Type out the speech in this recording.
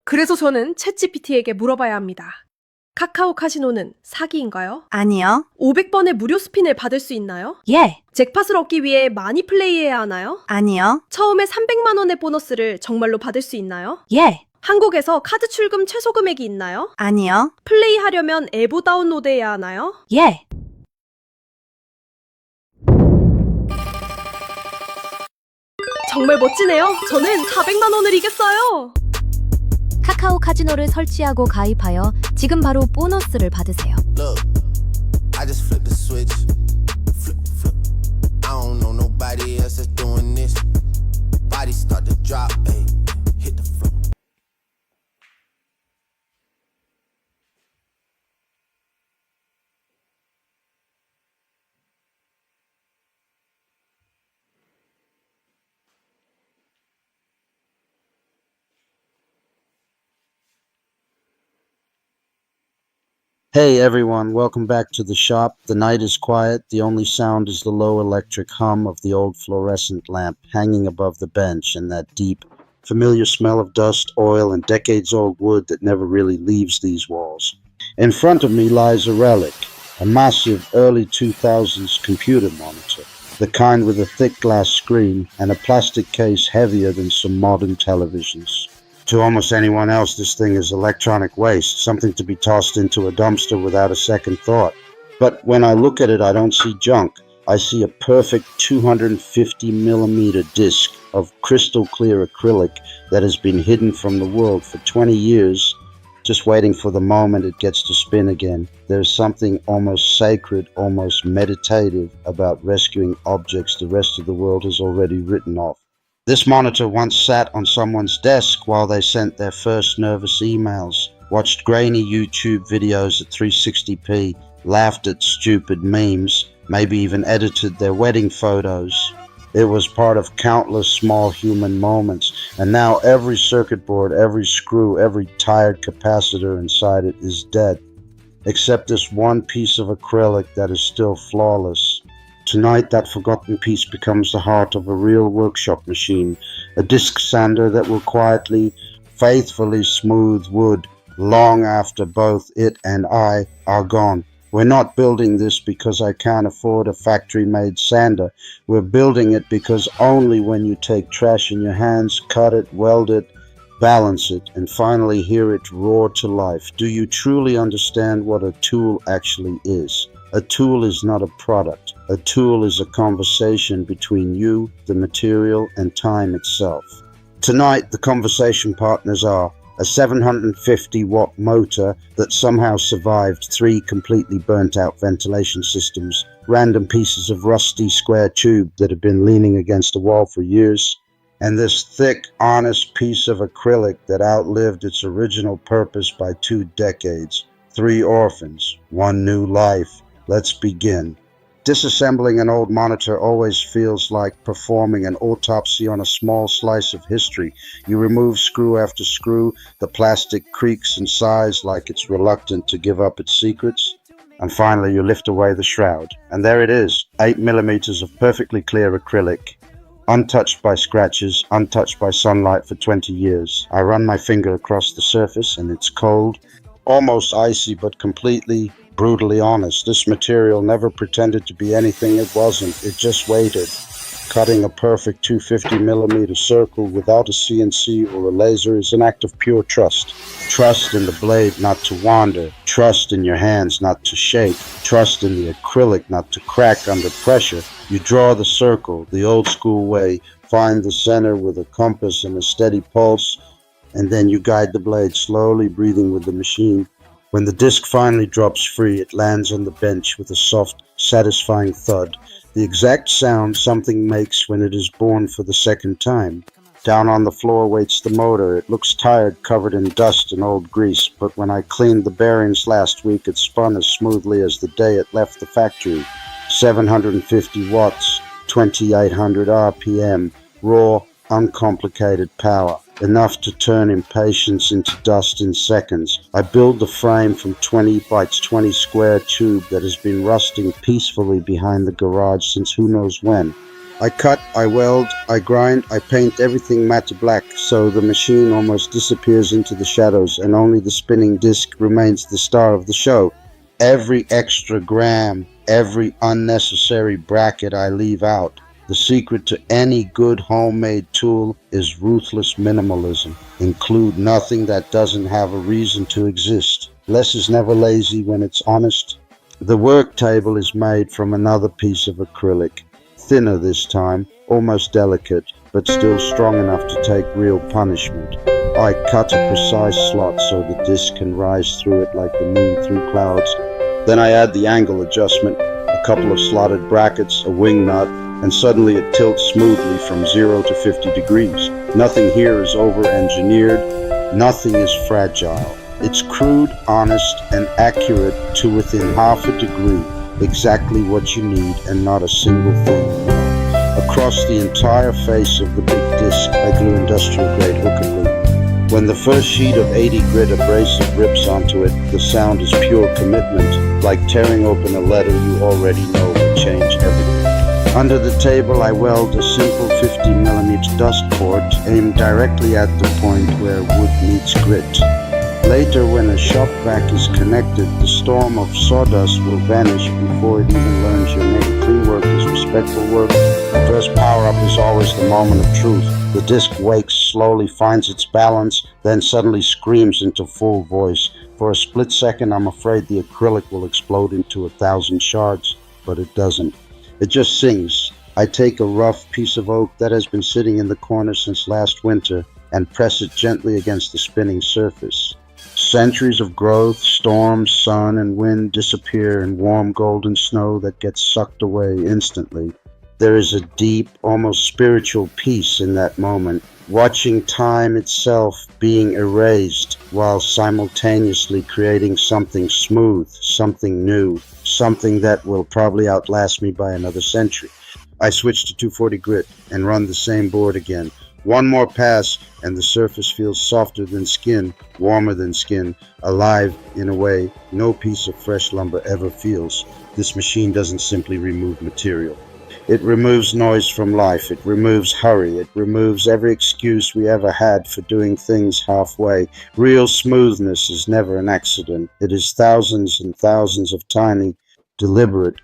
그래서 저는 챗GPT에게 물어봐야 합니다. 카카오 카지노는 사기인가요? 아니요. 500번의 무료 스핀을 받을 수 있나요? 예. 잭팟을 얻기 위해 많이 플레이해야 하나요? 아니요. 처음에 300만 원의 보너스를 정말로 받을 수 있나요? 예. 한국에서 카드 출금 최소 금액이 있나요? 아니요. 플레이하려면 앱을 다운로드해야 하나요? 예. 정말 멋지네요. 저는 400만 원을 이겼어요. 카카오 카지노를 설치하고 가입하여 지금 바로 보너스를 받으세요. Look, I just flipped the switch. Flip, flip. I don't know nobody else that's doing this. Body start to drop, ayy. Hit the floor. Hey everyone, welcome back to the shop. The night is quiet. The only sound is the low electric hum of the old fluorescent lamp hanging above the bench and that deep, familiar smell of dust, oil, and decades-old wood that never really leaves these walls. In front of me lies a relic, a massive early 2000s computer monitor, the kind with a thick glass screen and a plastic case heavier than some modern televisions. To almost anyone else, this thing is electronic waste, something to be tossed into a dumpster without a second thought. But when I look at it, I don't see junk. I see a perfect 250mm disc of crystal clear acrylic that has been hidden from the world for 20 years, just waiting for the moment it gets to spin again. There's something almost sacred, almost meditative about rescuing objects the rest of the world has already written off. This monitor once sat on someone's desk while they sent their first nervous emails, watched grainy YouTube videos at 360p, laughed at stupid memes, maybe even edited their wedding photos. It was part of countless small human moments, and now every circuit board, every screw, every tired capacitor inside it is dead, except this one piece of acrylic that is still flawless. Tonight, that forgotten piece becomes the heart of a real workshop machine, a disc sander that will quietly, faithfully smooth wood long after both it and I are gone. We're not building this because I can't afford a factory-made sander. We're building it because only when you take trash in your hands, cut it, weld it, balance it, and finally hear it roar to life, do you truly understand what a tool actually is. A tool is not a product. A tool is a conversation between you, the material, and time itself. Tonight, the conversation partners are a 750-watt motor that somehow survived 3 completely burnt-out ventilation systems, random pieces of rusty square tube that have been leaning against a wall for years, and this thick, honest piece of acrylic that outlived its original purpose by 2 decades. 3 orphans, 1 new life. Let's begin. Disassembling an old monitor always feels like performing an autopsy on a small slice of history. You remove screw after screw, the plastic creaks and sighs like it's reluctant to give up its secrets, and finally you lift away the shroud. And there it is, 8mm of perfectly clear acrylic, untouched by scratches, untouched by sunlight for 20 years. I run my finger across the surface and it's cold, almost icy, but completely brutally honest. This material never pretended to be anything it wasn't. It just waited. Cutting a perfect 250mm circle without a CNC or a laser is an act of pure trust. Trust in the blade not to wander. Trust in your hands not to shake. Trust in the acrylic not to crack under pressure. You draw the circle the old school way, find the center with a compass and a steady pulse, and then you guide the blade slowly, breathing with the machine. When the disc finally drops free, it lands on the bench with a soft, satisfying thud, the exact sound something makes when it is born for the second time. Down on the floor waits the motor. It looks tired, covered in dust and old grease, but when I cleaned the bearings last week, it spun as smoothly as the day it left the factory. 750 watts, 2800 RPM, raw, uncomplicated power. Enough to turn impatience into dust in seconds. I build the frame from 20 by 20 square tube that has been rusting peacefully behind the garage since who knows when. I cut, I weld, I grind, I paint everything matte black so the machine almost disappears into the shadows and only the spinning disc remains the star of the show. Every extra gram, every unnecessary bracket I leave out. The secret to any good homemade tool is ruthless minimalism. Include nothing that doesn't have a reason to exist. Less is never lazy when it's honest. The work table is made from another piece of acrylic. Thinner this time, almost delicate, but still strong enough to take real punishment. I cut a precise slot so the disc can rise through it like the moon through clouds. Then I add the angle adjustment, a couple of slotted brackets, a wing nut, and suddenly it tilts smoothly from 0 to 50 degrees. Nothing here is over-engineered, nothing is fragile. It's crude, honest, and accurate to within half a degree. Exactly what you need and not a single thing. Across the entire face of the big disc, I glue industrial-grade hook and loop. When the first sheet of 80 grit abrasive rips onto it, the sound is pure commitment, like tearing open a letter you already know will change everything. Under the table, I weld a simple 50mm dust port aimed directly at the point where wood meets grit. Later, when a shop vac is connected, the storm of sawdust will vanish before it even learns your name. Clean work is respectful work. The first power-up is always the moment of truth. The disc wakes, slowly finds its balance, then suddenly screams into full voice. For a split second, I'm afraid the acrylic will explode into 1,000 shards, but it doesn't. It just sings. I take a rough piece of oak that has been sitting in the corner since last winter and press it gently against the spinning surface. Centuries of growth, storms, sun, and wind disappear in warm golden snow that gets sucked away instantly. There is a deep, almost spiritual peace in that moment, watching time itself being erased while simultaneously creating something smooth, something new, something that will probably outlast me by another century. I switch to 240 grit and run the same board again. One more pass and the surface feels softer than skin, warmer than skin, alive in a way no piece of fresh lumber ever feels. This machine doesn't simply remove material. It removes noise from life. It removes hurry. It removes every excuse we ever had for doing things halfway. Real smoothness is never an accident. It is thousands and thousands of tiny, deliberate